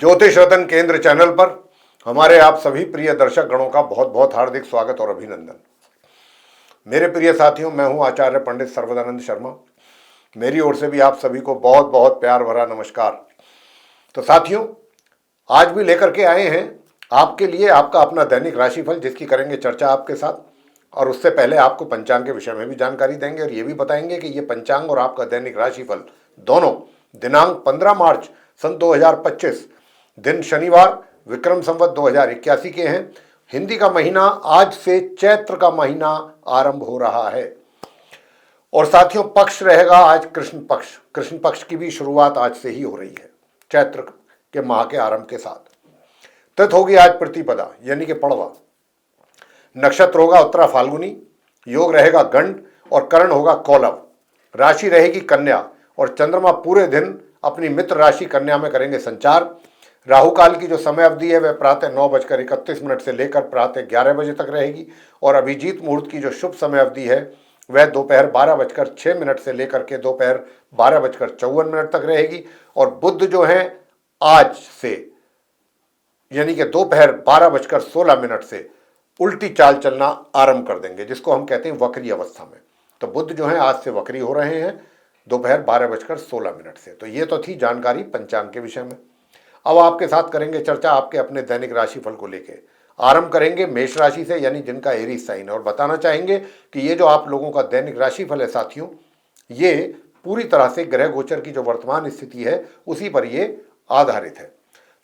ज्योतिष रतन केंद्र चैनल पर हमारे आप सभी प्रिय दर्शक गणों का बहुत बहुत हार्दिक स्वागत और अभिनंदन। मेरे प्रिय साथियों, मैं हूं आचार्य पंडित सर्वदानंद शर्मा। मेरी ओर से भी आप सभी को बहुत बहुत प्यार भरा नमस्कार। तो साथियों, आज भी लेकर के आए हैं आपके लिए आपका अपना दैनिक राशिफल, जिसकी करेंगे चर्चा आपके साथ। और उससे पहले आपको पंचांग के विषय में भी जानकारी देंगे और ये भी बताएंगे कि ये पंचांग और आपका दैनिक राशिफल दोनों दिनांक 15 मार्च सन 2025 दिन शनिवार विक्रम संवत 2081 के हैं। हिंदी का महीना आज से चैत्र का महीना आरंभ हो रहा है। और साथियों, पक्ष रहेगा आज कृष्ण पक्ष। कृष्ण पक्ष की भी शुरुआत आज से ही हो रही है चैत्र के माह के आरंभ के साथ। तिथि होगी आज प्रतिपदा यानी कि पड़वा। नक्षत्र होगा उत्तरा फाल्गुनी। योग रहेगा गंड और करण होगा कौलव। राशि रहेगी कन्या और चंद्रमा पूरे दिन अपनी मित्र राशि कन्या में करेंगे संचार। राहु काल की जो समय अवधि है वह प्रातः 9:31 से लेकर प्रातः 11 बजे तक रहेगी। और अभिजीत मुहूर्त की जो शुभ समय अवधि है वह दोपहर 12:06 से लेकर के दोपहर 12:54 तक रहेगी। और बुध जो है आज से यानी कि दोपहर 12:16 से उल्टी चाल चलना आरंभ कर देंगे, जिसको हम कहते हैं वक्री अवस्था में। तो बुध जो है आज से वक्री हो रहे हैं दोपहर 12:16 से। तो ये तो थी जानकारी पंचांग के विषय में। अब आपके साथ करेंगे चर्चा आपके अपने दैनिक राशिफल को लेकर। आरंभ करेंगे मेष राशि से, यानी जिनका एरीज साइन है, और बताना चाहेंगे कि ये जो आप लोगों का दैनिक राशिफल है साथियों, ये पूरी तरह से ग्रह गोचर की जो वर्तमान स्थिति है उसी पर ये आधारित है।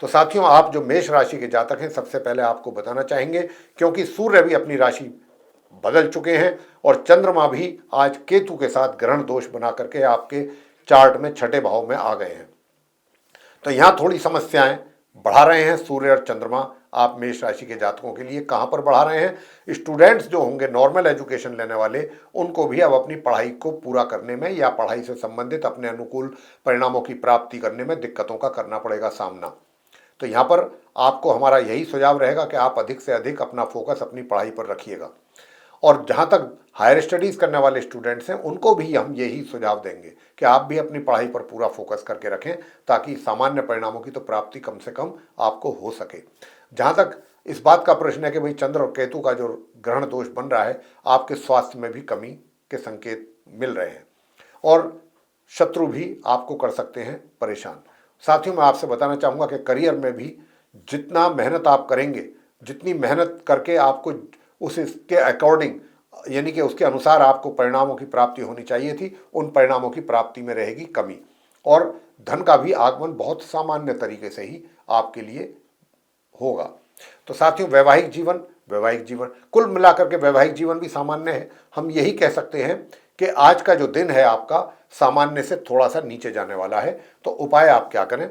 तो साथियों, आप जो मेष राशि के जातक हैं, सबसे पहले आपको बताना चाहेंगे क्योंकि सूर्य भी अपनी राशि बदल चुके हैं और चंद्रमा भी आज केतु के साथ ग्रहण दोष बना करके आपके चार्ट में छठे भाव में आ गए हैं। तो यहाँ थोड़ी समस्याएं बढ़ा रहे हैं सूर्य और चंद्रमा आप मेष राशि के जातकों के लिए। कहाँ पर बढ़ा रहे हैं? स्टूडेंट्स जो होंगे, नॉर्मल एजुकेशन लेने वाले, उनको भी अब अपनी पढ़ाई को पूरा करने में या पढ़ाई से संबंधित अपने अनुकूल परिणामों की प्राप्ति करने में दिक्कतों का करना पड़ेगा सामना। तो यहाँ पर आपको हमारा यही सुझाव रहेगा कि आप अधिक से अधिक अपना फोकस अपनी पढ़ाई पर रखिएगा। और जहाँ तक हायर स्टडीज़ करने वाले स्टूडेंट्स हैं, उनको भी हम यही सुझाव देंगे कि आप भी अपनी पढ़ाई पर पूरा फोकस करके रखें, ताकि सामान्य परिणामों की तो प्राप्ति कम से कम आपको हो सके। जहाँ तक इस बात का प्रश्न है कि भाई चंद्र और केतु का जो ग्रहण दोष बन रहा है, आपके स्वास्थ्य में भी कमी के संकेत मिल रहे हैं और शत्रु भी आपको कर सकते हैं परेशान। साथियों, मैं आपसे बताना चाहूँगा कि करियर में भी जितना मेहनत आप करेंगे, जितनी मेहनत करके आपको उसके अकॉर्डिंग यानी कि उसके अनुसार आपको परिणामों की प्राप्ति होनी चाहिए थी, उन परिणामों की प्राप्ति में रहेगी कमी। और धन का भी आगमन बहुत सामान्य तरीके से ही आपके लिए होगा। तो साथियों, वैवाहिक जीवन कुल मिलाकर के वैवाहिक जीवन भी सामान्य है। हम यही कह सकते हैं कि आज का जो दिन है आपका सामान्य से थोड़ा सा नीचे जाने वाला है। तो उपाय आप क्या करें?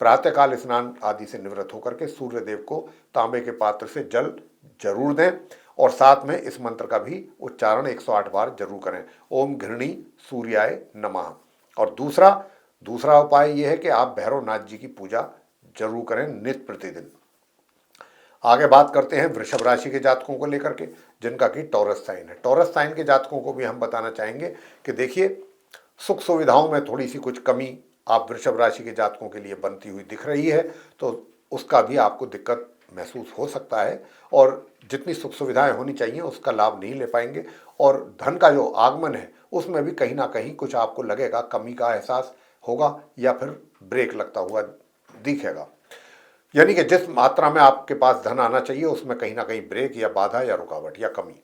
प्रातःकाल स्नान आदि से निवृत्त होकर के सूर्य देव को तांबे के पात्र से जल जरूर दें और साथ में इस मंत्र का भी उच्चारण 108 बार जरूर करें, ओम घृणी सूर्याय नमः। और दूसरा उपाय यह है कि आप भैरवनाथ जी की पूजा जरूर करें नित्य प्रतिदिन। आगे बात करते हैं वृषभ राशि के जातकों को लेकर के, जिनका कि टॉरस साइन है। टॉरस साइन के जातकों को भी हम बताना चाहेंगे कि देखिए, सुख सुविधाओं में थोड़ी सी कुछ कमी आप वृषभ राशि के जातकों के लिए बनती हुई दिख रही है, तो उसका भी आपको दिक्कत महसूस हो सकता है और जितनी सुख सुविधाएं होनी चाहिए उसका लाभ नहीं ले पाएंगे। और धन का जो आगमन है उसमें भी कहीं ना कहीं कुछ आपको लगेगा, कमी का एहसास होगा या फिर ब्रेक लगता हुआ दिखेगा। यानी कि जिस मात्रा में आपके पास धन आना चाहिए उसमें कहीं ना कहीं ब्रेक या बाधा या रुकावट या कमी।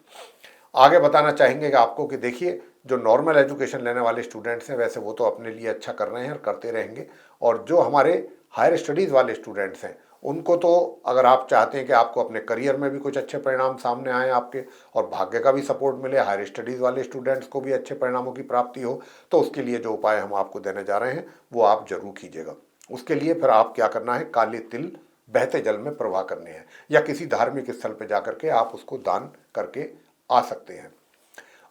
आगे बताना चाहेंगे कि आपको कि देखिए, जो नॉर्मल एजुकेशन लेने वाले स्टूडेंट्स हैं वैसे वो तो अपने लिए अच्छा कर रहे हैं और करते रहेंगे। और जो हमारे हायर स्टडीज़ वाले स्टूडेंट्स हैं उनको तो अगर आप चाहते हैं कि आपको अपने करियर में भी कुछ अच्छे परिणाम सामने आए आपके और भाग्य का भी सपोर्ट मिले, हायर स्टडीज़ वाले स्टूडेंट्स को भी अच्छे परिणामों की प्राप्ति हो, तो उसके लिए जो उपाय हम आपको देने जा रहे हैं वो आप जरूर कीजिएगा। उसके लिए फिर आप क्या करना है, काले तिल बहते जल में प्रवाह करने हैं या किसी धार्मिक स्थल पर जाकर के आप उसको दान करके आ सकते हैं।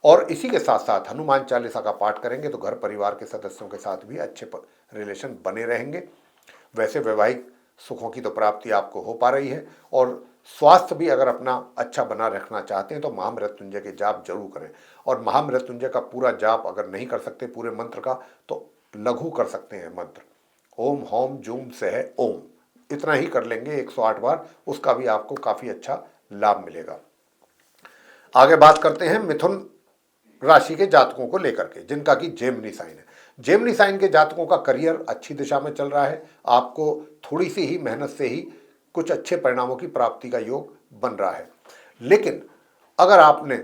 और इसी के साथ साथ हनुमान चालीसा का पाठ करेंगे तो घर परिवार के सदस्यों के साथ भी अच्छे रिलेशन बने रहेंगे। वैसे वैवाहिक सुखों की तो प्राप्ति आपको हो पा रही है और स्वास्थ्य भी अगर अपना अच्छा बना रखना चाहते हैं तो महामृत्युंजय के जाप जरूर करें। और महामृत्युंजय का पूरा जाप अगर नहीं कर सकते पूरे मंत्र का, तो लघु कर सकते हैं मंत्र, ओम होम जूम सह ओम, इतना ही कर लेंगे 108 बार, उसका भी आपको काफ़ी अच्छा लाभ मिलेगा। आगे बात करते हैं मिथुन राशि के जातकों को लेकर के, जिनका कि जेमिनी साइन है। जेमिनी साइन के जातकों का करियर अच्छी दिशा में चल रहा है। आपको थोड़ी सी ही मेहनत से ही कुछ अच्छे परिणामों की प्राप्ति का योग बन रहा है। लेकिन अगर आपने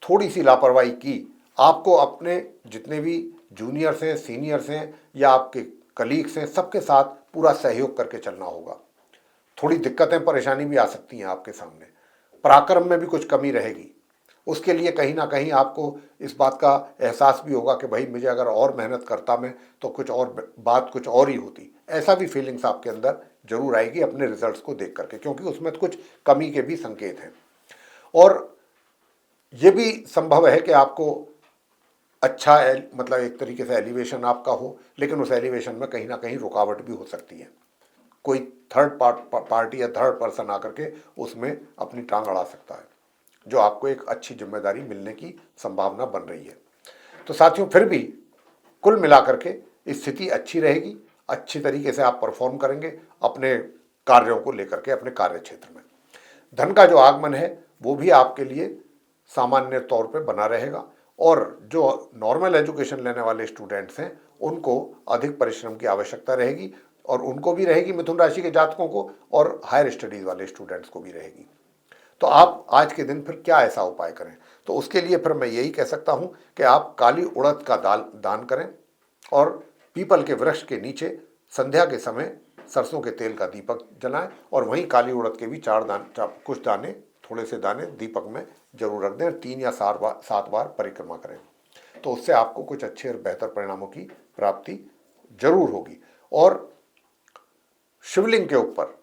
थोड़ी सी लापरवाही की, आपको अपने जितने भी जूनियर्स हैं, सीनियर्स हैं या आपके कलीग्स हैं, सबके साथ पूरा सहयोग करके चलना होगा। थोड़ी दिक्कतें परेशानी भी आ सकती हैं आपके सामने, पराक्रम में भी कुछ कमी रहेगी। उसके लिए कहीं ना कहीं आपको इस बात का एहसास भी होगा कि भाई मुझे अगर और मेहनत करता मैं तो कुछ और बात कुछ और ही होती। ऐसा भी फीलिंग्स आपके अंदर जरूर आएगी अपने रिजल्ट्स को देख करके, क्योंकि उसमें कुछ कमी के भी संकेत हैं। और ये भी संभव है कि आपको अच्छा मतलब एक तरीके से एलिवेशन आपका हो, लेकिन उस एलिवेशन में कहीं ना कहीं रुकावट भी हो सकती है। कोई थर्ड पार्टी या थर्ड पर्सन आकर के उसमें अपनी टांग अड़ा सकता है, जो आपको एक अच्छी जिम्मेदारी मिलने की संभावना बन रही है। तो साथियों, फिर भी कुल मिलाकर के स्थिति अच्छी रहेगी, अच्छी तरीके से आप परफॉर्म करेंगे अपने कार्यों को लेकर के अपने कार्य क्षेत्र में। धन का जो आगमन है वो भी आपके लिए सामान्य तौर पे बना रहेगा, और जो नॉर्मल एजुकेशन लेने वाले स्टूडेंट्स हैं उनको अधिक परिश्रम की आवश्यकता रहेगी, और उनको भी रहेगी, मिथुन राशि के जातकों को, और हायर स्टडीज वाले स्टूडेंट्स को भी रहेगी। तो आप आज के दिन फिर क्या ऐसा उपाय करें? तो उसके लिए फिर मैं यही कह सकता हूं कि आप काली उड़द का दान करें, और पीपल के वृक्ष के नीचे संध्या के समय सरसों के तेल का दीपक जलाएं, और वहीं काली उड़द के भी कुछ दाने, थोड़े से दाने दीपक में जरूर रख दें। 3 या 7 बार परिक्रमा करें, तो उससे आपको कुछ अच्छे और बेहतर परिणामों की प्राप्ति जरूर होगी। और शिवलिंग के ऊपर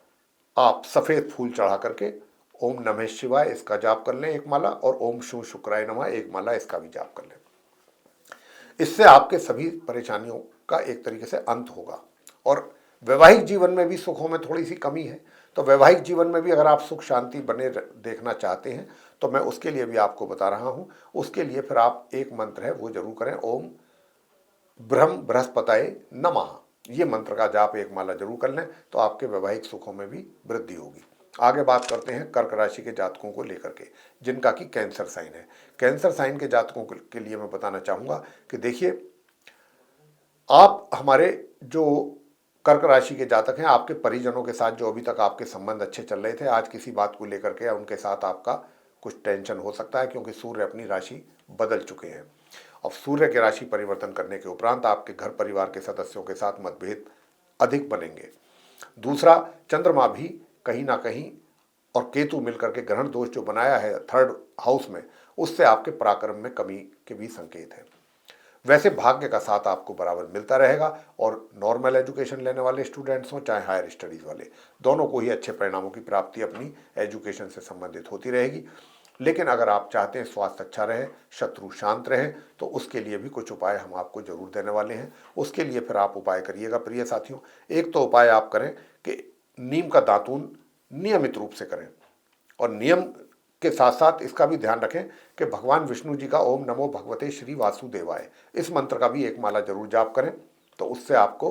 आप सफेद फूल चढ़ा करके ओम नमः शिवाय इसका जाप कर लें 1 माला, और ओम शू शुक्राय नमः 1 माला इसका भी जाप कर लें। इससे आपके सभी परेशानियों का एक तरीके से अंत होगा। और वैवाहिक जीवन में भी सुखों में थोड़ी सी कमी है, तो वैवाहिक जीवन में भी अगर आप सुख शांति बने देखना चाहते हैं तो मैं उसके लिए भी आपको बता रहा हूं। उसके लिए फिर आप एक मंत्र है वो जरूर करें, ओम ब्रह्म बृहस्पताय नमः। ये मंत्र का जाप 1 माला जरूर कर लें, तो आपके वैवाहिक सुखों में भी वृद्धि होगी। आगे बात करते हैं कर्क राशि के जातकों को लेकर के, जिनका कि कैंसर साइन है। कैंसर साइन के जातकों के लिए मैं बताना चाहूंगा कि देखिए, आप हमारे जो कर्क राशि के जातक हैं, आपके परिजनों के साथ जो अभी तक आपके संबंध अच्छे चल रहे थे, आज किसी बात को लेकर के उनके साथ आपका कुछ टेंशन हो सकता है, क्योंकि सूर्य अपनी राशि बदल चुके हैं। अब सूर्य के राशि परिवर्तन करने के उपरांत आपके घर परिवार के सदस्यों के साथ मतभेद अधिक बनेंगे। दूसरा, चंद्रमा भी कहीं ना कहीं और केतु मिलकर के ग्रहण दोष जो बनाया है 3rd हाउस में, उससे आपके पराक्रम में कमी के भी संकेत है। वैसे भाग्य का साथ आपको बराबर मिलता रहेगा, और नॉर्मल एजुकेशन लेने वाले स्टूडेंट्स हों चाहे हायर स्टडीज़ वाले, दोनों को ही अच्छे परिणामों की प्राप्ति अपनी एजुकेशन से संबंधित होती रहेगी। लेकिन अगर आप चाहते हैं स्वास्थ्य अच्छा रहे, शत्रु शांत रहे, तो उसके लिए भी कुछ उपाय हम आपको जरूर देने वाले हैं। उसके लिए फिर आप उपाय करिएगा प्रिय साथियों। एक तो उपाय आप करें कि नीम का दातून नियमित रूप से करें, और नियम के साथ साथ इसका भी ध्यान रखें कि भगवान विष्णु जी का ओम नमो भगवते श्री वासुदेवाय इस मंत्र का भी 1 माला जरूर जाप करें, तो उससे आपको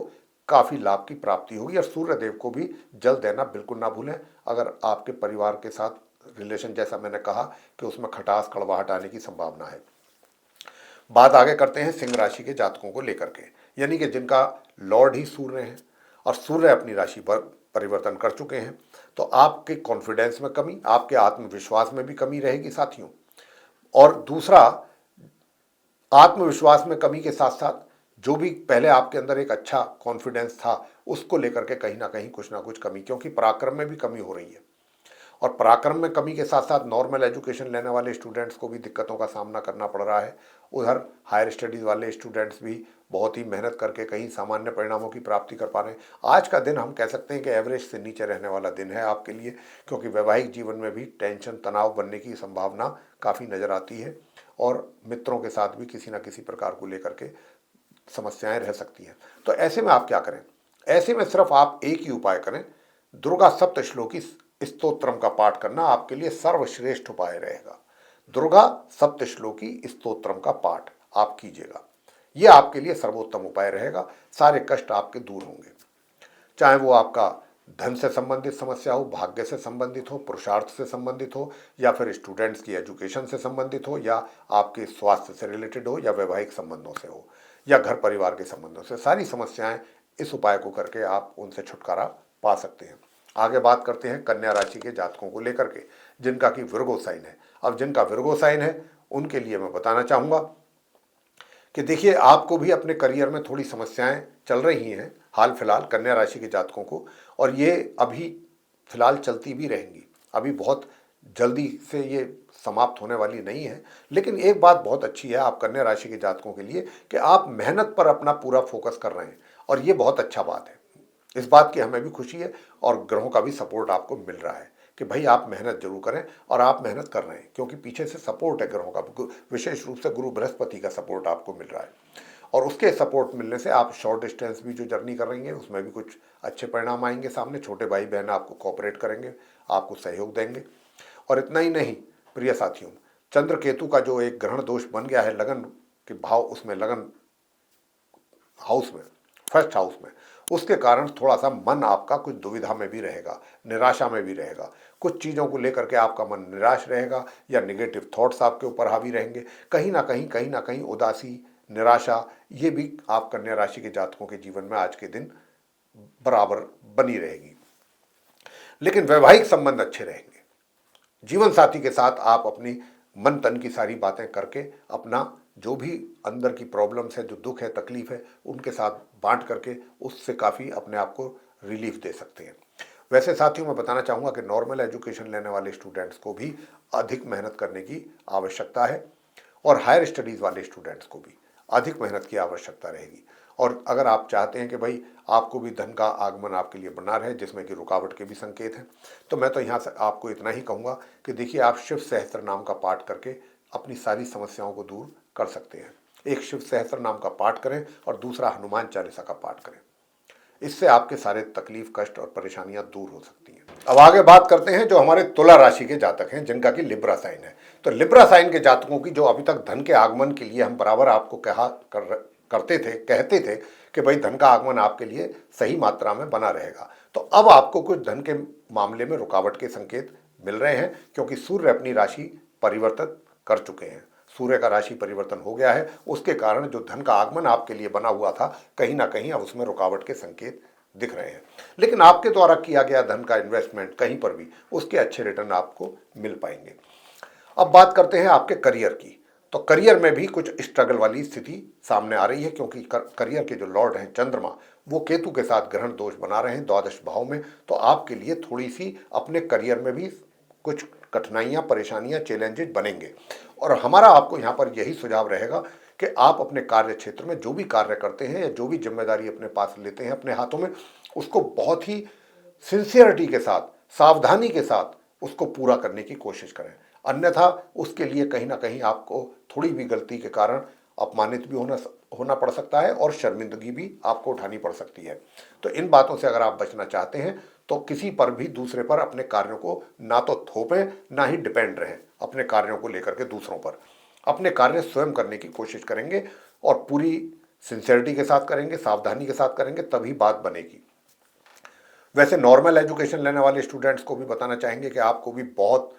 काफ़ी लाभ की प्राप्ति होगी। और सूर्य देव को भी जल देना बिल्कुल ना भूलें। अगर आपके परिवार के साथ रिलेशन, जैसा मैंने कहा कि उसमें खटास कड़वाहट आने की संभावना है। बात आगे करते हैं सिंह राशि के जातकों को लेकर के, यानी कि जिनका लॉर्ड ही सूर्य है, और सूर्य अपनी राशि पर परिवर्तन कर चुके हैं। तो आपके कॉन्फिडेंस में कमी, आपके आत्मविश्वास में भी कमी रहेगी साथियों। और दूसरा, आत्मविश्वास में कमी के साथ साथ जो भी पहले आपके अंदर एक अच्छा कॉन्फिडेंस था, उसको लेकर के कहीं ना कुछ कमी, क्योंकि पराक्रम में भी कमी हो रही है। और पराक्रम में कमी के साथ साथ नॉर्मल एजुकेशन लेने वाले स्टूडेंट्स को भी दिक्कतों का सामना करना पड़ रहा है। उधर हायर स्टडीज़ वाले स्टूडेंट्स भी बहुत ही मेहनत करके कहीं सामान्य परिणामों की प्राप्ति कर पा रहे हैं। आज का दिन हम कह सकते हैं कि एवरेज से नीचे रहने वाला दिन है आपके लिए, क्योंकि वैवाहिक जीवन में भी टेंशन तनाव बनने की संभावना काफ़ी नज़र आती है, और मित्रों के साथ भी किसी न किसी प्रकार को लेकर के समस्याएं रह सकती हैं। तो ऐसे में आप क्या करें? ऐसे में सिर्फ आप एक ही उपाय करें, दुर्गा सप्तश्लोकी स्तोत्रम का पाठ करना आपके लिए सर्वश्रेष्ठ उपाय रहेगा। दुर्गा सप्तश्लोकी स्तोत्रम का पाठ आप कीजिएगा, यह आपके लिए सर्वोत्तम उपाय रहेगा। सारे कष्ट आपके दूर होंगे, चाहे वो आपका धन से संबंधित समस्या हो, भाग्य से संबंधित हो, पुरुषार्थ से संबंधित हो, या फिर स्टूडेंट्स की एजुकेशन से संबंधित हो, या आपके स्वास्थ्य से रिलेटेड हो, या वैवाहिक संबंधों से हो, या घर परिवार के संबंधों से, सारी समस्याएं इस उपाय को करके आप उनसे छुटकारा पा सकते हैं। आगे बात करते हैं कन्या राशि के जातकों को लेकर के, जिनका कि विर्गो साइन है। अब जिनका विर्गो साइन है उनके लिए मैं बताना चाहूंगा कि देखिए, आपको भी अपने करियर में थोड़ी समस्याएं चल रही हैं हाल फिलहाल कन्या राशि के जातकों को, और ये अभी फिलहाल चलती भी रहेंगी। अभी बहुत जल्दी से ये समाप्त होने वाली नहीं है। लेकिन एक बात बहुत अच्छी है आप कन्या राशि के जातकों के लिए कि आप मेहनत पर अपना पूरा फोकस कर रहे हैं, और ये बहुत अच्छा बात है। इस बात की हमें भी खुशी है, और ग्रहों का भी सपोर्ट आपको मिल रहा है कि भाई आप मेहनत जरूर करें, और आप मेहनत कर रहे हैं क्योंकि पीछे से सपोर्ट है ग्रहों का, विशेष रूप से गुरु बृहस्पति का सपोर्ट आपको मिल रहा है। और उसके सपोर्ट मिलने से आप शॉर्ट डिस्टेंस भी जो जर्नी कर रही हैं उसमें भी कुछ अच्छे परिणाम आएंगे सामने। छोटे भाई बहन आपको कोऑपरेट करेंगे, आपको सहयोग देंगे। और इतना ही नहीं प्रिय साथियों, चंद्र केतु का जो एक ग्रहण दोष बन गया है लगन के भाव, उसमें लगन हाउस में, फर्स्ट हाउस में, उसके कारण थोड़ा सा मन आपका कुछ दुविधा में भी रहेगा, निराशा में भी रहेगा। कुछ चीज़ों को लेकर के आपका मन निराश रहेगा, या निगेटिव थॉट्स आपके ऊपर हावी रहेंगे। कहीं ना कहीं उदासी, निराशा, ये भी आप कन्या राशि के जातकों के जीवन में आज के दिन बराबर बनी रहेगी। लेकिन वैवाहिक संबंध अच्छे रहेंगे। जीवन साथी के साथ आप अपनी मन तन की सारी बातें करके अपना जो भी अंदर की प्रॉब्लम्स है, जो दुख है, तकलीफ है, उनके साथ बांट करके उससे काफ़ी अपने आप को रिलीफ दे सकते हैं। वैसे साथियों मैं बताना चाहूँगा कि नॉर्मल एजुकेशन लेने वाले स्टूडेंट्स को भी अधिक मेहनत करने की आवश्यकता है, और हायर स्टडीज़ वाले स्टूडेंट्स को भी अधिक मेहनत की आवश्यकता रहेगी। और अगर आप चाहते हैं कि भाई आपको भी धन का आगमन आपके लिए बना रहे, जिसमें कि रुकावट के भी संकेत हैं, तो मैं तो यहाँ से आपको इतना ही कहूँगा कि देखिए, आप शिव सहस्त्र नाम का पाठ करके अपनी सारी समस्याओं को दूर कर सकते हैं। एक शिव सहस्त्र नाम का पाठ करें और दूसरा हनुमान चालीसा का पाठ करें। इससे आपके सारे तकलीफ, कष्ट और परेशानियां दूर हो सकती हैं। अब आगे बात करते हैं जो हमारे तुला राशि के जातक हैं, जिनका कि लिब्रा साइन है। तो लिब्रा साइन के जातकों की जो अभी तक धन के आगमन के लिए हम बराबर आपको कहते थे कि भाई धन का आगमन आपके लिए सही मात्रा में बना रहेगा, तो अब आपको कुछ धन के मामले में रुकावट के संकेत मिल रहे हैं, क्योंकि सूर्य अपनी राशि परिवर्तित कर चुके हैं। सूर्य का राशि परिवर्तन हो गया है, उसके कारण जो धन का आगमन आपके लिए बना हुआ था, कहीं ना कहीं अब उसमें रुकावट के संकेत दिख रहे हैं। लेकिन आपके द्वारा किया गया धन का इन्वेस्टमेंट कहीं पर भी उसके अच्छे रिटर्न आपको मिल पाएंगे। अब बात करते हैं आपके करियर की। तो करियर में भी कुछ स्ट्रगल वाली स्थिति सामने आ रही है, क्योंकि करियर के जो लॉर्ड हैं चंद्रमा, वो केतु के साथ ग्रहण दोष बना रहे हैं द्वादश भाव में। तो आपके लिए थोड़ी सी अपने करियर में भी कुछ कठिनाइयां, परेशानियां, चैलेंजेस बनेंगे। और हमारा आपको यहाँ पर यही सुझाव रहेगा कि आप अपने कार्य क्षेत्र में जो भी कार्य करते हैं या जो भी जिम्मेदारी अपने पास लेते हैं अपने हाथों में, उसको बहुत ही सिंसियरिटी के साथ, सावधानी के साथ उसको पूरा करने की कोशिश करें। अन्यथा उसके लिए कहीं ना कहीं आपको थोड़ी भी गलती के कारण अपमानित भी होना पड़ सकता है, और शर्मिंदगी भी आपको उठानी पड़ सकती है। तो इन बातों से अगर आप बचना चाहते हैं तो किसी पर भी, दूसरे पर अपने कार्यों को ना तो थोपें, ना ही डिपेंड रहें अपने कार्यों को लेकर के दूसरों पर। अपने कार्य स्वयं करने की कोशिश करेंगे, और पूरी सिंसियरिटी के साथ करेंगे, सावधानी के साथ करेंगे, तभी बात बनेगी। वैसे नॉर्मल एजुकेशन लेने वाले स्टूडेंट्स को भी बताना चाहेंगे कि आपको भी बहुत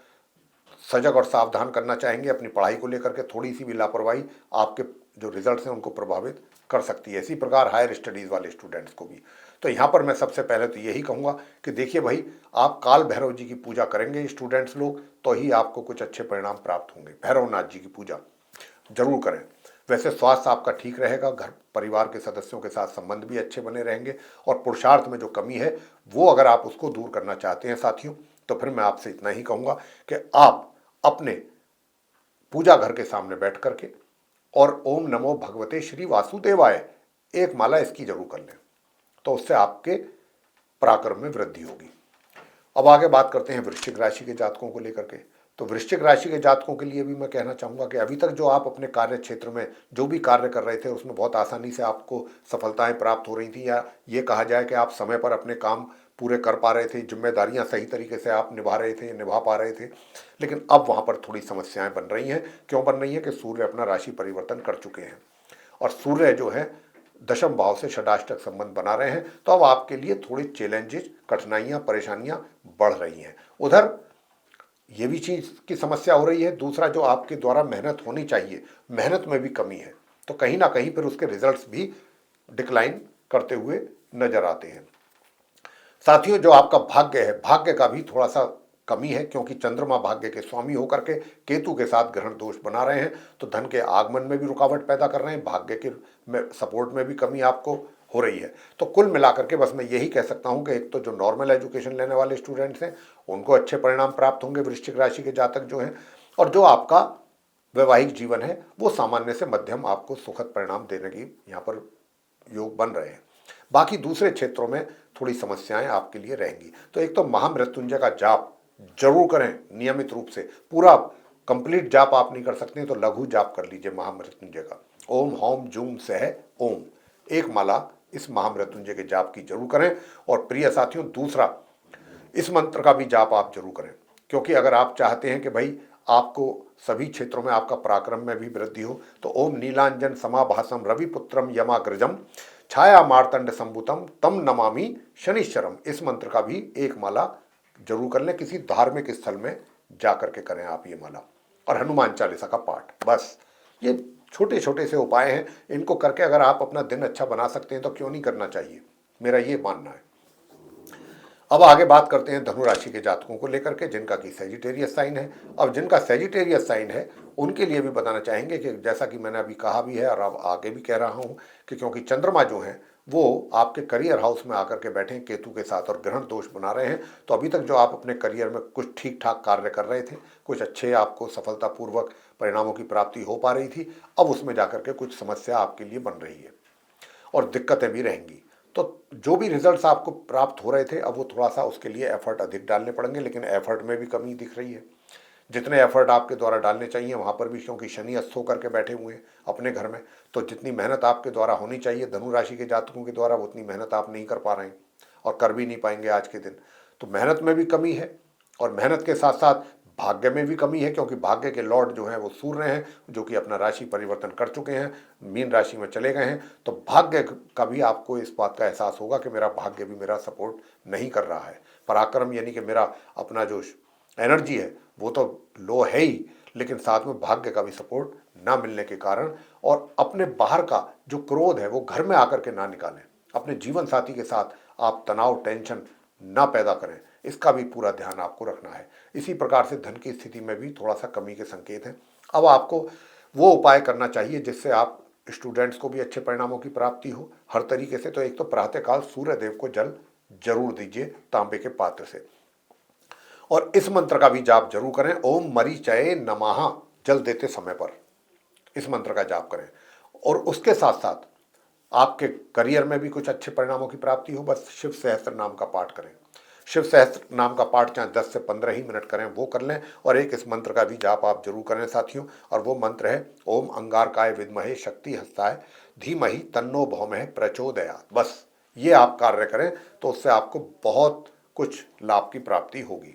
सजग और सावधान करना चाहेंगे। अपनी पढ़ाई को लेकर के थोड़ी सी भी लापरवाही आपके जो रिजल्ट्स हैं उनको प्रभावित कर सकती है। इसी प्रकार हायर स्टडीज़ वाले स्टूडेंट्स को भी। तो यहाँ पर मैं सबसे पहले तो यही कहूँगा कि देखिए भाई, आप काल भैरव जी की पूजा करेंगे स्टूडेंट्स लोग, तो ही आपको कुछ अच्छे परिणाम प्राप्त होंगे। भैरवनाथ जी की पूजा जरूर करें। वैसे स्वास्थ्य आपका ठीक रहेगा, घर परिवार के सदस्यों के साथ संबंध भी अच्छे बने रहेंगे, और पुरुषार्थ में जो कमी है वो अगर आप उसको दूर करना चाहते हैं साथियों, तो फिर मैं आपसे इतना ही कहूँगा कि आप अपने पूजा घर के सामने बैठ करके और ओम नमो भगवते श्री वासुदेवाय एक माला इसकी जरूर कर लें, तो उससे आपके पराक्रम में वृद्धि होगी। अब आगे बात करते हैं वृश्चिक राशि के जातकों को लेकर के। तो वृश्चिक राशि के जातकों के लिए भी मैं कहना चाहूँगा कि अभी तक जो आप अपने कार्य क्षेत्र में जो भी कार्य कर रहे थे उसमें बहुत आसानी से आपको सफलताएं प्राप्त हो रही थी, या ये कहा जाए कि आप समय पर अपने काम पूरे कर पा रहे थे, जिम्मेदारियां सही तरीके से आप निभा पा रहे थे। लेकिन अब वहाँ पर थोड़ी समस्याएं बन रही हैं। क्यों बन रही हैं? कि सूर्य अपना राशि परिवर्तन कर चुके हैं, और सूर्य जो है दशम भाव से षडाष्टक संबंध बना रहे हैं, तो अब आपके लिए थोड़ी चैलेंजेस, कठिनाइयां, परेशानियां बढ़ रही हैं। उधर ये भी चीज़ की समस्या हो रही है। दूसरा, जो आपके द्वारा मेहनत होनी चाहिए, मेहनत में भी कमी है, तो कहीं ना कहीं फिर उसके रिजल्ट्स भी डिक्लाइन करते हुए नजर आते हैं। साथियों, जो आपका भाग्य है, भाग्य का भी थोड़ा सा कमी है, क्योंकि चंद्रमा भाग्य के स्वामी होकर के केतु के साथ ग्रहण दोष बना रहे हैं, तो धन के आगमन में भी रुकावट पैदा कर रहे हैं, भाग्य के सपोर्ट में भी कमी आपको हो रही है। तो कुल मिलाकर के बस मैं यही कह सकता हूं कि एक तो जो नॉर्मल एजुकेशन लेने वाले स्टूडेंट्स हैं उनको अच्छे परिणाम प्राप्त होंगे, वृश्चिक राशि के जातक जो हैं, और जो आपका वैवाहिक जीवन है वो सामान्य से मध्यम आपको सुखद परिणाम देने की यहाँ पर योग बन रहे हैं। बाकी दूसरे क्षेत्रों में थोड़ी समस्याएं आपके लिए रहेंगी। तो एक तो महामृत्युंजय का जाप जरूर करें नियमित रूप से। पूरा कंप्लीट जाप आप नहीं कर सकते तो लघु जाप कर लीजिए महामृत्युंजय का। ओम हौम जूम सह ओम, एक माला इस महामृत्युंजय के जाप की जरूर करें। और प्रिय साथियों, दूसरा, इस मंत्र का भी जाप आप जरूर करें, क्योंकि अगर आप चाहते हैं कि भाई आपको सभी क्षेत्रों में आपका पराक्रम में भी वृद्धि हो, तो ओम नीलांजन समाभासम रविपुत्रम यमाग्रजम छाया मार्तंड संभुतम तम नमामि शनिश्चरम, इस मंत्र का भी एक माला जरूर कर लें। किसी धार्मिक स्थल में जाकर के करें आप ये माला, और हनुमान चालीसा का पाठ। बस ये छोटे छोटे से उपाय हैं, इनको करके अगर आप अपना दिन अच्छा बना सकते हैं तो क्यों नहीं करना चाहिए, मेरा ये मानना है। अब आगे बात करते हैं धनु राशि के जातकों को लेकर के, जिनका कि सैजिटेरियस साइन है। अब जिनका सैजिटेरियस साइन है उनके लिए भी बताना चाहेंगे कि जैसा कि मैंने अभी कहा भी है और अब आगे भी कह रहा हूं कि क्योंकि चंद्रमा जो है वो आपके करियर हाउस में आकर के बैठे हैं केतु के साथ और ग्रहण दोष बना रहे हैं, तो अभी तक जो आप अपने करियर में कुछ ठीक ठाक कार्य कर रहे थे, कुछ अच्छे आपको सफलतापूर्वक परिणामों की प्राप्ति हो पा रही थी, अब उसमें जाकर के कुछ समस्या आपके लिए बन रही है और दिक्कतें भी रहेंगी। तो जो भी रिजल्ट्स आपको प्राप्त हो रहे थे, अब वो थोड़ा सा उसके लिए एफर्ट अधिक डालने पड़ेंगे, लेकिन एफर्ट में भी कमी दिख रही है। जितने एफर्ट आपके द्वारा डालने चाहिए वहाँ पर भी, क्योंकि शनि अस्त होकर के बैठे हुए हैं अपने घर में, तो जितनी मेहनत आपके द्वारा होनी चाहिए धनु राशि के जातकों के द्वारा, उतनी मेहनत आप नहीं कर पा रहे हैं और कर भी नहीं पाएंगे आज के दिन। तो मेहनत में भी कमी है, और मेहनत के साथ साथ भाग्य में भी कमी है, क्योंकि भाग्य के लॉर्ड जो हैं वो सूर्य हैं, जो कि अपना राशि परिवर्तन कर चुके हैं, मीन राशि में चले गए हैं। तो भाग्य का भी आपको इस बात का एहसास होगा कि मेरा भाग्य भी मेरा सपोर्ट नहीं कर रहा है। पराक्रम यानी कि मेरा अपना जो एनर्जी है वो तो लो है ही, लेकिन साथ में भाग्य का भी सपोर्ट ना मिलने के कारण, और अपने बाहर का जो क्रोध है वो घर में आकर के ना निकालें, अपने जीवन साथी के साथ आप तनाव, टेंशन ना पैदा करें, इसका भी पूरा ध्यान आपको रखना है। इसी प्रकार से धन की स्थिति में भी थोड़ा सा कमी के संकेत हैं। अब आपको वो उपाय करना चाहिए जिससे आप स्टूडेंट्स को भी अच्छे परिणामों की प्राप्ति हो हर तरीके से। तो एक तो प्रातःकाल सूर्य देव को जल जरूर दीजिए तांबे के पात्र से, और इस मंत्र का भी जाप जरूर करें। ओम मरीचये नमः, जल देते समय पर इस मंत्र का जाप करें, और उसके साथ साथ आपके करियर में भी कुछ अच्छे परिणामों की प्राप्ति हो, बस शिव सहस्त्र नाम का पाठ करें। शिव सहस्त्र नाम का पाठ चाहे 10 से 15 ही मिनट करें, वो कर लें। और एक इस मंत्र का भी जाप आप जरूर करें साथियों, और वो मंत्र है ओम अंगारकाय विद्महे शक्ति हस्ताय धीमहि तन्नो भौमः प्रचोदयात्। बस ये आप कार्य करें तो उससे आपको बहुत कुछ लाभ की प्राप्ति होगी।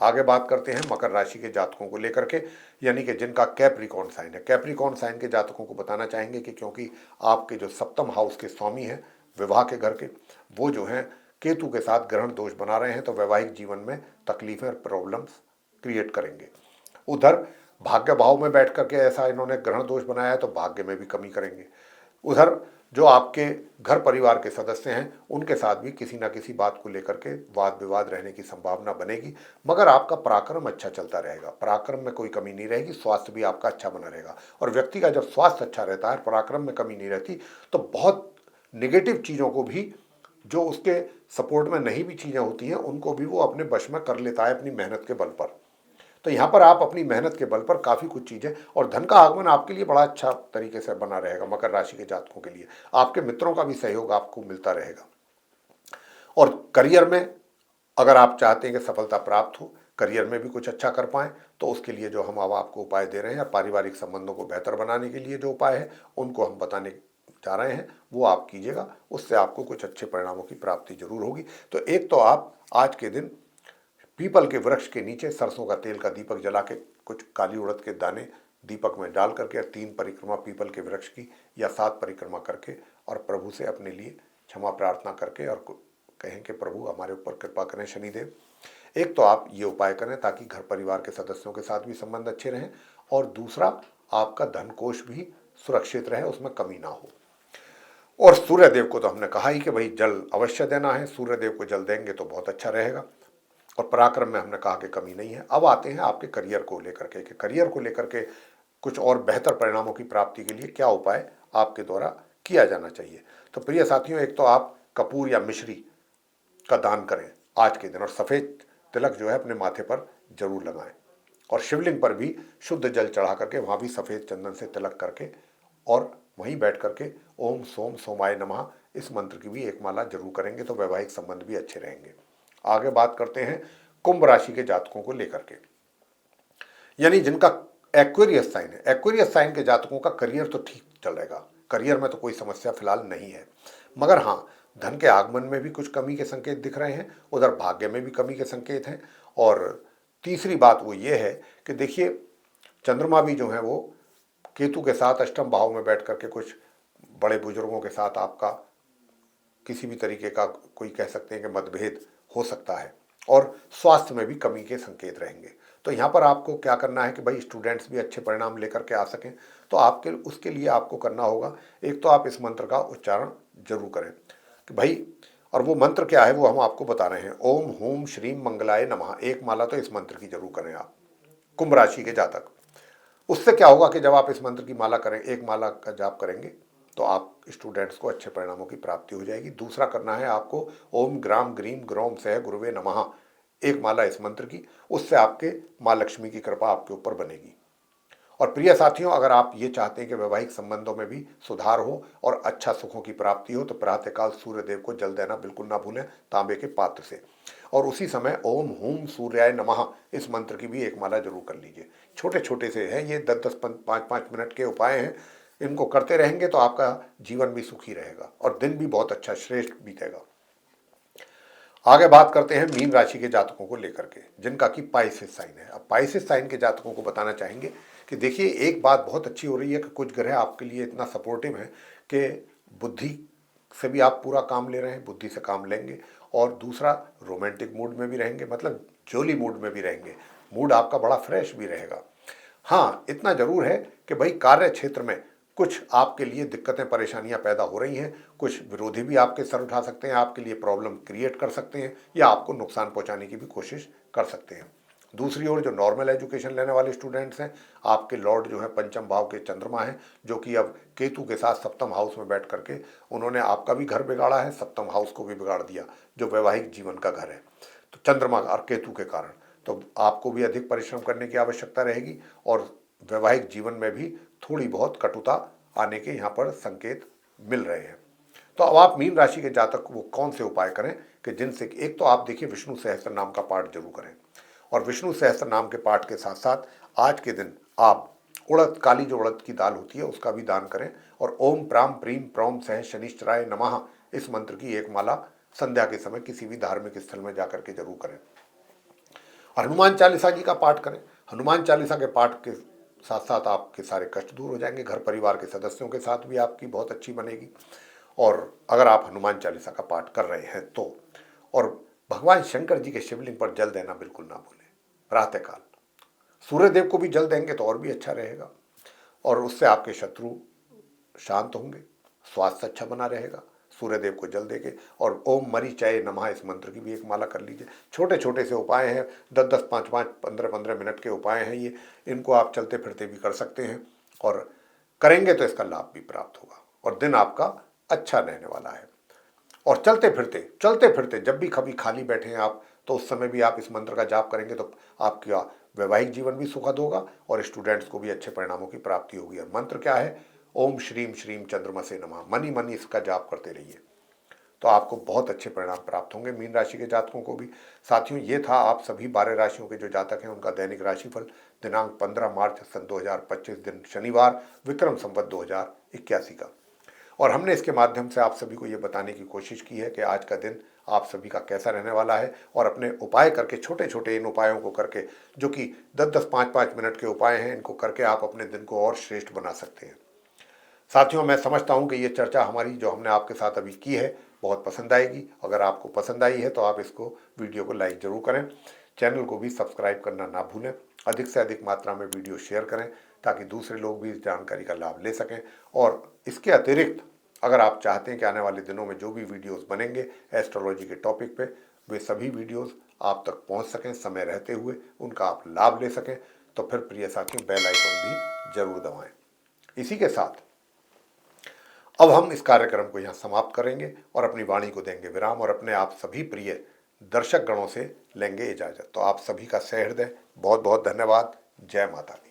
आगे बात करते हैं मकर राशि के जातकों को लेकर के, यानी कि जिनका कैप्रिकॉर्न साइन है। कैप्रिकॉर्न साइन के जातकों को बताना चाहेंगे कि क्योंकि आपके जो सप्तम हाउस के स्वामी हैं विवाह के घर के, वो जो हैं केतु के साथ ग्रहण दोष बना रहे हैं, तो वैवाहिक जीवन में तकलीफें और प्रॉब्लम्स क्रिएट करेंगे। उधर भाग्य भाव में बैठ करके ऐसा इन्होंने ग्रहण दोष बनाया है, तो भाग्य में भी कमी करेंगे। उधर जो आपके घर परिवार के सदस्य हैं उनके साथ भी किसी ना किसी बात को लेकर के वाद विवाद रहने की संभावना बनेगी, मगर आपका पराक्रम अच्छा चलता रहेगा, पराक्रम में कोई कमी नहीं रहेगी। स्वास्थ्य भी आपका अच्छा बना रहेगा, और व्यक्ति का जब स्वास्थ्य अच्छा रहता है, पराक्रम में कमी नहीं रहती, तो बहुत निगेटिव चीज़ों को भी, जो उसके सपोर्ट में नहीं भी चीज़ें होती हैं, उनको भी वो अपने वश में कर लेता है अपनी मेहनत के बल पर। तो यहाँ पर आप अपनी मेहनत के बल पर काफ़ी कुछ चीज़ें, और धन का आगमन आपके लिए बड़ा अच्छा तरीके से बना रहेगा। मकर राशि के जातकों के लिए आपके मित्रों का भी सहयोग आपको मिलता रहेगा। और करियर में अगर आप चाहते हैं कि सफलता प्राप्त हो, करियर में भी कुछ अच्छा कर पाएँ, तो उसके लिए जो हम अब आपको उपाय दे रहे हैं, पारिवारिक संबंधों को बेहतर बनाने के लिए जो उपाय है उनको हम बताने जा रहे हैं, वो आप कीजिएगा। उससे आपको कुछ अच्छे परिणामों की प्राप्ति जरूर होगी। तो एक तो आप आज के दिन पीपल के वृक्ष के नीचे सरसों का तेल का दीपक जला के कुछ काली उड़द के दाने दीपक में डाल करके 3 परिक्रमा पीपल के वृक्ष की या 7 परिक्रमा करके और प्रभु से अपने लिए क्षमा प्रार्थना करके और कहें कि प्रभु हमारे ऊपर कृपा करें शनिदेव। एक तो आप ये उपाय करें ताकि घर परिवार के सदस्यों के साथ भी संबंध अच्छे रहें, और दूसरा आपका धन कोष भी सुरक्षित रहे, उसमें कमी ना हो। और सूर्य देव को तो हमने कहा ही कि भाई जल अवश्य देना है, सूर्य देव को जल देंगे तो बहुत अच्छा रहेगा। और पराक्रम में हमने कहा कि कमी नहीं है। अब आते हैं आपके करियर को लेकर के, कि करियर को लेकर के कुछ और बेहतर परिणामों की प्राप्ति के लिए क्या उपाय आपके द्वारा किया जाना चाहिए। तो प्रिय साथियों, एक तो आप कपूर या मिश्री का दान करें आज के दिन, और सफ़ेद तिलक जो है अपने माथे पर जरूर लगाएं, और शिवलिंग पर भी शुद्ध जल चढ़ा करके वहाँ भी सफ़ेद चंदन से तिलक करके और वहीं बैठ करके ओम सोम सोमाय नमः इस मंत्र की भी एक माला जरूर करेंगे तो वैवाहिक संबंध भी अच्छे रहेंगे। आगे बात करते हैं कुंभ राशि के जातकों को लेकर के, यानी जिनका एक्वेरियस साइन है। एक्वेरियस साइन के जातकों का करियर तो ठीक चलेगा, करियर में तो कोई समस्या फिलहाल नहीं है, मगर हाँ, धन के आगमन में भी कुछ कमी के संकेत दिख रहे हैं, उधर भाग्य में भी कमी के संकेत हैं। और तीसरी बात वो ये है कि देखिए, चंद्रमा भी जो है वो केतु के साथ अष्टम भाव में बैठ करके कुछ बड़े बुजुर्गों के साथ आपका किसी भी तरीके का कोई कह सकते हैं कि मतभेद हो सकता है, और स्वास्थ्य में भी कमी के संकेत रहेंगे। तो यहाँ पर आपको क्या करना है कि भाई स्टूडेंट्स भी अच्छे परिणाम लेकर के आ सकें, तो आपके उसके लिए आपको करना होगा, एक तो आप इस मंत्र का उच्चारण जरूर करें कि भाई, और वो मंत्र क्या है वो हम आपको बता रहे हैं, ओम हूम श्रीम मंगलाय नमः। एक माला तो इस मंत्र की जरूर करें आप, कुंभ राशि के जातक। उससे क्या होगा कि जब आप इस मंत्र की माला करें, एक माला का जाप करेंगे, तो आप स्टूडेंट्स को अच्छे परिणामों की प्राप्ति हो जाएगी। दूसरा करना है आपको ओम ग्राम ग्रीम ग्रोम सह गुरुवे नमः, एक माला इस मंत्र की, उससे आपके माँ लक्ष्मी की कृपा आपके ऊपर बनेगी। और प्रिय साथियों, अगर आप ये चाहते हैं कि वैवाहिक संबंधों में भी सुधार हो और अच्छा सुखों की प्राप्ति हो, तो प्रातःकाल सूर्य देव को जल देना बिल्कुल ना भूलें तांबे के पात्र से, और उसी समय ओम हूम सूर्याय नमः इस मंत्र की भी एक माला जरूर कर लीजिए। छोटे छोटे से हैं ये, 10-10 5-5 मिनट के उपाय हैं, इनको करते रहेंगे तो आपका जीवन भी सुखी रहेगा और दिन भी बहुत अच्छा श्रेष्ठ बीतेगा। आगे बात करते हैं मीन राशि के जातकों को लेकर के, जिनका कि पाइसेस साइन है। अब पाइसेस साइन के जातकों को बताना चाहेंगे कि देखिए, एक बात बहुत अच्छी हो रही है कि कुछ ग्रह आपके लिए इतना सपोर्टिव है कि बुद्धि से भी आप पूरा काम ले रहे हैं, बुद्धि से काम लेंगे, और दूसरा रोमांटिक मूड में भी रहेंगे, मतलब जोली मूड में भी रहेंगे, मूड आपका बड़ा फ्रेश भी रहेगा। हाँ, इतना जरूर है कि भाई कार्य क्षेत्र में कुछ आपके लिए दिक्कतें परेशानियां पैदा हो रही हैं, कुछ विरोधी भी आपके सर उठा सकते हैं, आपके लिए प्रॉब्लम क्रिएट कर सकते हैं, या आपको नुकसान पहुंचाने की भी कोशिश कर सकते हैं। दूसरी ओर जो नॉर्मल एजुकेशन लेने वाले स्टूडेंट्स हैं, आपके लॉर्ड जो है पंचम भाव के चंद्रमा हैं, जो कि अब केतु के साथ सप्तम हाउस में बैठ करके उन्होंने आपका भी घर बिगाड़ा है, सप्तम हाउस को भी बिगाड़ दिया जो वैवाहिक जीवन का घर है, तो चंद्रमा और केतु के कारण तो आपको भी अधिक परिश्रम करने की आवश्यकता रहेगी, और वैवाहिक जीवन में भी थोड़ी बहुत कटुता आने के यहाँ पर संकेत मिल रहे हैं। तो अब आप मीन राशि के जातक वो कौन से उपाय करें कि जिनसे, एक तो आप देखिए विष्णु सहस्त्र नाम का पाठ जरूर करें, और विष्णु सहस्त्र नाम के पाठ के साथ साथ आज के दिन आप उड़द, काली जो उड़द की दाल होती है उसका भी दान करें, और ओम प्राम प्रीम प्रौम सह शनिश्चराय नमः इस मंत्र की एक माला संध्या के समय किसी भी धार्मिक स्थल में जाकर के जरूर करें। और हनुमान चालीसा जी का पाठ करें। हनुमान चालीसा के पाठ के साथ साथ आपके सारे कष्ट दूर हो जाएंगे, घर परिवार के सदस्यों के साथ भी आपकी बहुत अच्छी बनेगी। और अगर आप हनुमान चालीसा का पाठ कर रहे हैं तो, और भगवान शंकर जी के शिवलिंग पर जल देना बिल्कुल ना भूलें प्रातःकाल। सूर्य देव को भी जल देंगे तो और भी अच्छा रहेगा, और उससे आपके शत्रु शांत होंगे, स्वास्थ्य अच्छा बना रहेगा। सूर्यदेव को जल देके, और ओम मरीचाय नमः इस मंत्र की भी एक माला कर लीजिए। छोटे छोटे से उपाय हैं, 10-10, 5-5, 15-15 मिनट के उपाय हैं ये, इनको आप चलते फिरते भी कर सकते हैं, और करेंगे तो इसका लाभ भी प्राप्त होगा, और दिन आपका अच्छा रहने वाला है। और चलते फिरते जब भी कभी खाली बैठे हैं आप, तो उस समय भी आप इस मंत्र का जाप करेंगे तो आपका वैवाहिक जीवन भी सुखद होगा, और स्टूडेंट्स को भी अच्छे परिणामों की प्राप्ति होगी। और मंत्र क्या है, ओम श्रीम श्रीम चंद्रमसे नमः, मनी मनी इसका जाप करते रहिए, तो आपको बहुत अच्छे परिणाम प्राप्त होंगे मीन राशि के जातकों को भी। साथियों, ये था आप सभी 12 राशियों के जो जातक हैं उनका दैनिक राशिफल दिनांक 15 मार्च सन 2025 दिन शनिवार, विक्रम संवत 2081 का। और हमने इसके माध्यम से आप सभी को ये बताने की कोशिश की है कि आज का दिन आप सभी का कैसा रहने वाला है, और अपने उपाय करके, छोटे छोटे इन उपायों को करके, जो कि 10-10, 5-5 मिनट के उपाय हैं, इनको करके आप अपने दिन को और श्रेष्ठ बना सकते हैं। साथियों, मैं समझता हूं कि ये चर्चा हमारी जो हमने आपके साथ अभी की है बहुत पसंद आएगी। अगर आपको पसंद आई है तो आप इसको, वीडियो को लाइक जरूर करें, चैनल को भी सब्सक्राइब करना ना भूलें, अधिक से अधिक मात्रा में वीडियो शेयर करें ताकि दूसरे लोग भी इस जानकारी का लाभ ले सकें। और इसके अतिरिक्त अगर आप चाहते हैं कि आने वाले दिनों में जो भी वीडियोस बनेंगे एस्ट्रोलॉजी के टॉपिक पे, वे सभी वीडियोस आप तक पहुंच सकें समय रहते हुए, उनका आप लाभ ले सकें, तो फिर प्रिय साथियों बेल आइकन भी जरूर दबाएं। इसी के साथ अब हम इस कार्यक्रम को यहाँ समाप्त करेंगे और अपनी वाणी को देंगे विराम, और अपने आप सभी प्रिय दर्शक गणों से लेंगे इजाजत। तो आप सभी का सहृदय बहुत बहुत धन्यवाद। जय माता दी।